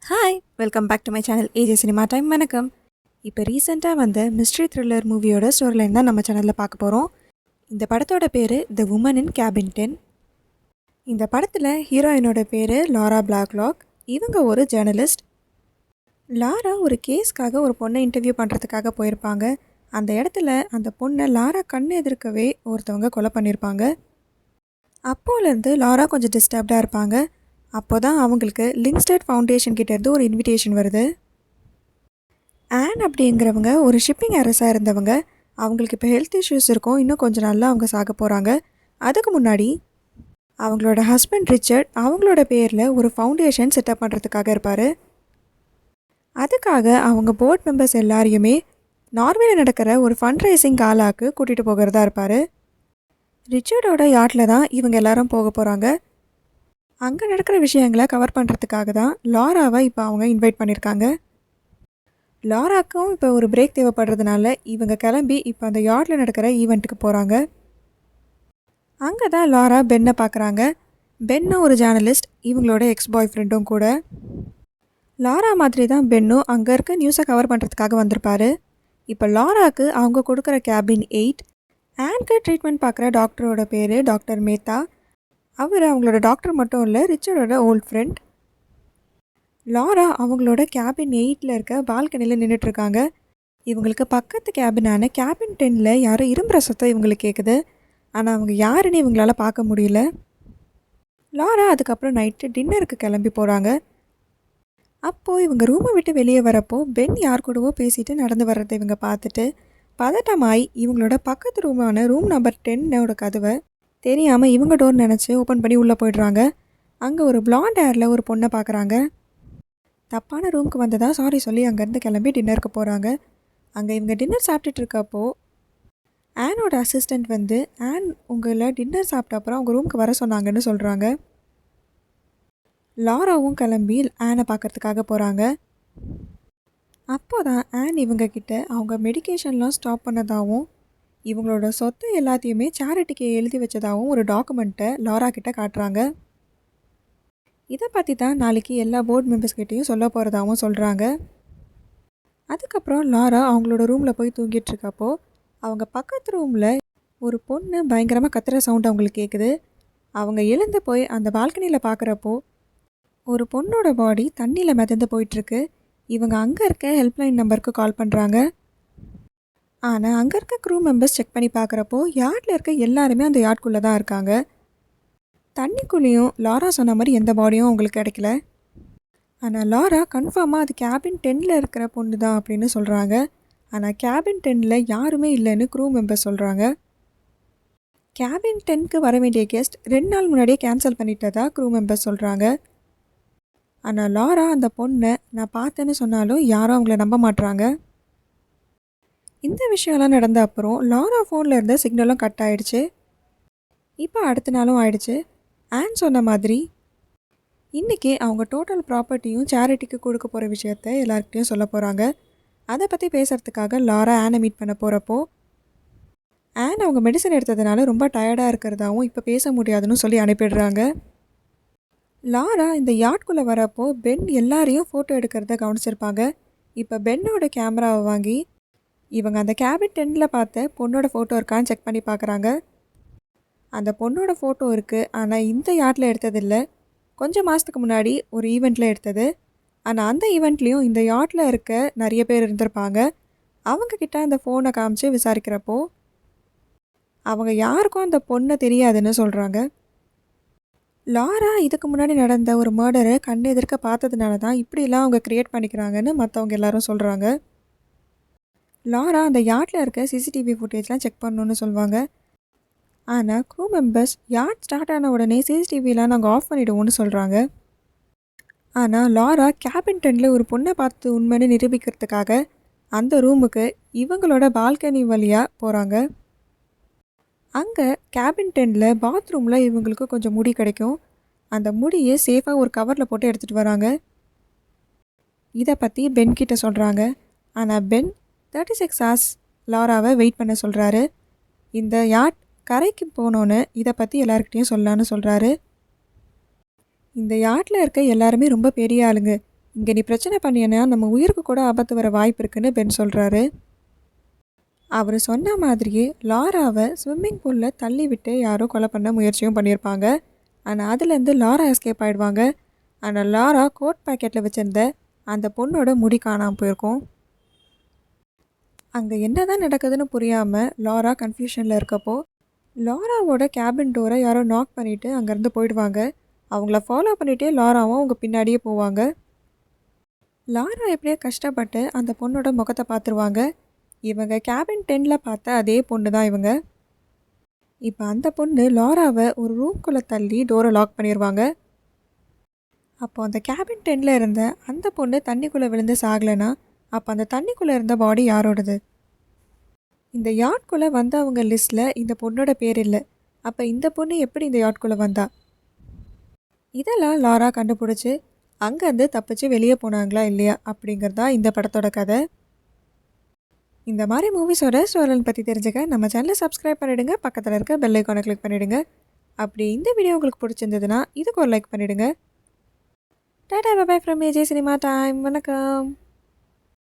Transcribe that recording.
Hi welcome back to my channel AJ cinema time. வணக்கம். இப்போ ரீசெண்டாக வந்த மிஸ்ட்ரி த்ரில்லர் மூவியோட ஸ்டோரி லைன் தான் நம்ம சேனலில் பார்க்க போகிறோம். இந்த படத்தோட பேர் த உமன் இன் கேபின் 10. இந்த படத்தில் ஹீரோயினோட பேர் லாரா பிளாக்லாக். இவங்க ஒரு ஜேர்னலிஸ்ட். லாரா ஒரு கேஸ்க்காக ஒரு பொண்ணை இன்டர்வியூ பண்ணுறதுக்காக போயிருப்பாங்க. அந்த இடத்துல அந்த பொண்ணை லாரா கண்ணு எதிர்க்கவே ஒருத்தவங்க கொலை பண்ணியிருப்பாங்க. அப்போலேருந்து லாரா கொஞ்சம் டிஸ்டர்ப்டாக இருப்பாங்க. அப்போ தான் அவங்களுக்கு லிங்க்ஸ்டட் ஃபவுண்டேஷன் கிட்டேருந்து ஒரு இன்விடேஷன் வருது. ஆன் அப்படிங்கிறவங்க ஒரு ஷிப்பிங் அரசாக இருந்தவங்க. அவங்களுக்கு இப்போ ஹெல்த் இஷ்யூஸ் இருக்கும். இன்னும் கொஞ்சம் நாளில் அவங்க சாக போகிறாங்க. அதுக்கு முன்னாடி அவங்களோட ஹஸ்பண்ட் ரிச்சர்ட் அவங்களோட பேரில் ஒரு ஃபவுண்டேஷன் செட்டப் பண்ணுறதுக்காக இருப்பார். அதுக்காக அவங்க போர்ட் மெம்பர்ஸ் எல்லாரையுமே நார்வேல நடக்கிற ஒரு ஃபண்ட் ரைசிங் காலாக்கு கூட்டிகிட்டு போகிறதா இருப்பார். ரிச்சர்டோட யாட்டில் தான் இவங்க எல்லாரும் போக போகிறாங்க. அங்கே நடக்கிற விஷயங்களை கவர் பண்ணுறதுக்காக தான் லாராவை இப்போ அவங்க இன்வைட் பண்ணியிருக்காங்க. லாராக்கும் இப்போ ஒரு பிரேக் தேவைப்படுறதுனால இவங்க கிளம்பி இப்போ அந்த யார்டில் நடக்கிற ஈவெண்ட்டுக்கு போகிறாங்க. அங்கே தான் லாரா பென்னை பார்க்குறாங்க. பென்னும் ஒரு ஜேர்னலிஸ்ட், இவங்களோட எக்ஸ் பாய் ஃப்ரெண்டும் கூட. லாரா மாதிரி தான் பென்னும் அங்கே இருக்க நியூஸை கவர் பண்ணுறதுக்காக வந்திருப்பார். இப்போ லாராவுக்கு அவங்க கொடுக்குற கேபின் 8. ஆன்க்கு ட்ரீட்மெண்ட் பார்க்குற டாக்டரோட பேர் டாக்டர் மேத்தா. அவர் அவங்களோட டாக்டர் மட்டும் இல்லை, ரிச்சர்டோட ஓல்ட் ஃப்ரெண்ட். லாரா அவங்களோட கேபின் 8 இருக்க பால்கனியில் நின்றுட்டுருக்காங்க. இவங்களுக்கு பக்கத்து கேபினான கேபின் 10 யாரோ இரும்புற சத்தம் இவங்களுக்கு கேட்குது. ஆனால் அவங்க யாருன்னு இவங்களால பார்க்க முடியல. லாரா அதுக்கப்புறம் நைட்டு டின்னருக்கு கிளம்பி போகிறாங்க. அப்போது இவங்க ரூமை விட்டு வெளியே வரப்போ பென் யார் கூடவோ பேசிட்டு நடந்து வர்றதை இவங்க பார்த்துட்டு பதட்டமாய் இவங்களோட பக்கத்து ரூமான ரூம் நம்பர் 10 கதவை தெரியாமல் இவங்க டோர் நினச்சி ஓப்பன் பண்ணி உள்ளே போய்ட்றாங்க. அங்கே ஒரு பிளாண்ட் ஹேரில் ஒரு பொண்ணை பார்க்குறாங்க. தப்பான ரூமுக்கு வந்ததா சாரி சொல்லி அங்கேருந்து கிளம்பி டின்னருக்கு போகிறாங்க. அங்கே இவங்க டின்னர் சாப்பிட்டுட்டு இருக்கப்போ ஆனோட அசிஸ்டண்ட் வந்து ஆன் உங்களை டின்னர் சாப்பிட்ட அப்புறம் அவங்க ரூமுக்கு வர சொன்னாங்கன்னு சொல்கிறாங்க. லாராவும் கிளம்பி ஆனை பார்க்குறதுக்காக போகிறாங்க. அப்போ தான் ஆன் இவங்கக்கிட்ட அவங்க மெடிக்கேஷன்லாம் ஸ்டாப் பண்ணதாகவும் இவங்களோட சொத்து எல்லாத்தையுமே சேரிட்டிக்கு எழுதி வச்சதாகவும் ஒரு டாக்குமெண்ட்டை லாரா கிட்ட காட்டுறாங்க. இதை பற்றி தான் நாளைக்கு எல்லா போர்டு மெம்பர்ஸ்கிட்டையும் சொல்ல போகிறதாகவும் சொல்கிறாங்க. அதுக்கப்புறம் லாரா அவங்களோட ரூமில் போய் தூங்கிட்டு இருக்கப்போ அவங்க பக்கத்து ரூமில் ஒரு பொண்ணு பயங்கரமாக கத்துற சவுண்ட் அவங்களுக்கு கேட்குது. அவங்க எழுந்து போய் அந்த பால்கனியில் பார்க்குறப்போ ஒரு பொண்ணோட பாடி தண்ணியில் மிதந்து போயிட்டுருக்கு. இவங்க அங்கே இருக்க ஹெல்ப்லைன் நம்பருக்கு கால் பண்ணுறாங்க. ஆனால் அங்கே இருக்க க்ரூ மெம்பர்ஸ் செக் பண்ணி பார்க்குறப்போ யார்டில் இருக்க எல்லாருமே அந்த யார்ட்குள்ளே தான் இருக்காங்க. தண்ணிக்குள்ளேயும் லாரா சொன்ன மாதிரி எந்த பாடியும் அவங்களுக்கு கிடைக்கல. ஆனால் லாரா கன்ஃபார்மாக அது கேபின் 10 இருக்கிற பொண்ணு தான் அப்படின்னு சொல்கிறாங்க. ஆனால் கேபின் 10 யாருமே இல்லைன்னு க்ரூ மெம்பர்ஸ் சொல்கிறாங்க. கேபின் 10க்கு வர வேண்டிய கெஸ்ட் 2 நாள் முன்னாடியே கேன்சல் பண்ணிட்டதா க்ரூ மெம்பர்ஸ் சொல்கிறாங்க. ஆனால் லாரா அந்த பொண்ணை நான் பார்த்தேன்னு சொன்னாலும் யாரும் அவங்கள நம்ப மாட்டுறாங்க. இந்த விஷயம்லாம் நடந்த அப்புறம் லாரா ஃபோனில் இருந்த சிக்னலும் கட் ஆகிடுச்சு. இப்போ அடுத்த நாளும் ஆயிடுச்சு. ஆன் சொன்ன மாதிரி இன்றைக்கி அவங்க டோட்டல் ப்ராப்பர்ட்டியும் சேரிட்டிக்கு கொடுக்க போகிற விஷயத்த எல்லாருக்கிட்டையும் சொல்ல போகிறாங்க. அதை பற்றி பேசுகிறதுக்காக லாரா ஆனை மீட் பண்ண போகிறப்போ ஆன் அவங்க மெடிசன் எடுத்ததுனால ரொம்ப டயர்டாக இருக்கிறதாவும் இப்போ பேச முடியாதுன்னு சொல்லி அனுப்பிடுறாங்க. லாரா இந்த யார்ட்குள்ளே வரப்போ பென் எல்லாரையும் ஃபோட்டோ எடுக்கிறத கவனிச்சிருப்பாங்க. இப்போ பென்னோட கேமராவை வாங்கி இவங்க அந்த கேபின் 10 பார்த்த பொண்ணோட ஃபோட்டோ இருக்கான்னு செக் பண்ணி பார்க்குறாங்க. அந்த பொண்ணோட ஃபோட்டோ இருக்குது. ஆனால் இந்த யார்டில் எடுத்ததில்லை, கொஞ்சம் மாதத்துக்கு முன்னாடி ஒரு ஈவெண்ட்டில் எடுத்தது. ஆனால் அந்த ஈவெண்ட்லேயும் இந்த யார்டில் இருக்க நிறைய பேர் இருந்திருப்பாங்க. அவங்கக்கிட்ட அந்த ஃபோனை காமிச்சு விசாரிக்கிறப்போ அவங்க யாருக்கும் அந்த பொண்ணை தெரியாதுன்னு சொல்கிறாங்க. லாரா இதுக்கு முன்னாடி நடந்த ஒரு மர்டரை கண் எதிர்க்க பார்த்ததுனால தான் இப்படிலாம் அவங்க க்ரியேட் பண்ணிக்கிறாங்கன்னு மற்றவங்க எல்லாரும் சொல்கிறாங்க. லாரா அந்த யார்டில் இருக்க சிசிடிவி ஃபுட்டேஜ்லாம் செக் பண்ணணுன்னு சொல்லுவாங்க. ஆனால் க்ரூ மெம்பர்ஸ் யார்ட் ஸ்டார்ட் ஆன உடனே சிசிடிவிலாம் நாங்கள் ஆஃப் பண்ணிவிடுவோன்னு சொல்கிறாங்க. ஆனால் லாரா கேபின் 10 ஒரு பொண்ணை பார்த்து உண்மைன்னு நிரூபிக்கிறதுக்காக அந்த ரூமுக்கு இவங்களோட பால்கனி வழியாக போகிறாங்க. அங்கே கேபின் 10 பாத்ரூமில் இவங்களுக்கு கொஞ்சம் முடி கிடைக்கும். அந்த முடியை சேஃபாக ஒரு கவரில் போட்டு எடுத்துகிட்டு வராங்க. இதை பற்றி பென் கிட்ட சொல்கிறாங்க. ஆனால் பென் 36 hours லாராவை வெயிட் பண்ண சொல்கிறாரு. இந்த யாட் கரைக்கு போனோன்னு இதை பற்றி எல்லாருக்கிட்டையும் சொல்லலான்னு சொல்கிறாரு. இந்த யாட்டில் இருக்க எல்லாருமே ரொம்ப பெரிய ஆளுங்க. இங்கே நீ பிரச்சனை பண்ணியனா நம்ம உயிருக்கு கூட ஆபத்து வர வாய்ப்பு இருக்குன்னு பென் சொல்கிறாரு. அவர் சொன்ன மாதிரியே லாராவை ஸ்விம்மிங் பூலில் தள்ளி விட்டு யாரோ கொலை பண்ண முயற்சியும் பண்ணியிருப்பாங்க. ஆனால் அதுலேருந்து லாரா எஸ்கேப் ஆகிடுவாங்க. ஆனால் லாரா கோட் பேக்கெட்டில் வச்சுருந்த அந்த பொண்ணோட முடி காணாமல் போயிருக்கும். அங்கே என்ன தான் நடக்குதுன்னு புரியாமல் லாரா கன்ஃபியூஷனில் இருக்கப்போ லாராவோட கேபின் டோரை யாரோ நாக் பண்ணிவிட்டு அங்கேருந்து போயிடுவாங்க. அவங்கள ஃபாலோ பண்ணிகிட்டே லாராவும் அவங்க பின்னாடியே போவாங்க. லாரா எப்படியோ கஷ்டப்பட்டு அந்த பொண்ணோட முகத்தை பார்த்துருவாங்க. இவங்க கேபின் 10ல் பார்த்த அதே பொண்ணு தான் இவங்க. இப்போ அந்த பொண்ணு லாராவை ஒரு ரூம்குள்ளே தள்ளி டோரை லாக் பண்ணிடுவாங்க. அப்போ அந்த கேபின் 10ல் இருந்த அந்த பொண்ணு தண்ணிக்குள்ளே விழுந்து சாகலைன்னா அப்போ அந்த தண்ணிக்குள்ளே இருந்த பாடி யாரோடது? இந்த யாட்குள்ளே வந்தவங்க லிஸ்ட்டில் இந்த பொண்ணோட பேர் இல்லை. அப்போ இந்த பொண்ணு எப்படி இந்த யாட்குள்ளே வந்தா? இதெல்லாம் லாரா கண்டுபிடிச்சி அங்கேருந்து தப்பிச்சு வெளியே போனாங்களா இல்லையா அப்படிங்கிறதா இந்த படத்தோட கதை. இந்த மாதிரி மூவிஸோட ஸ்டோரியை பற்றி தெரிஞ்சுக்க நம்ம சேனலை சப்ஸ்கிரைப் பண்ணிவிடுங்க. பக்கத்தில் இருக்க பெல் ஐக்கானை கிளிக் பண்ணிவிடுங்க. அப்படி இந்த வீடியோ உங்களுக்கு பிடிச்சிருந்ததுன்னா இதுக்கு ஒரு லைக் பண்ணிவிடுங்க. Tata bye from AJ cinema time. வணக்கம்.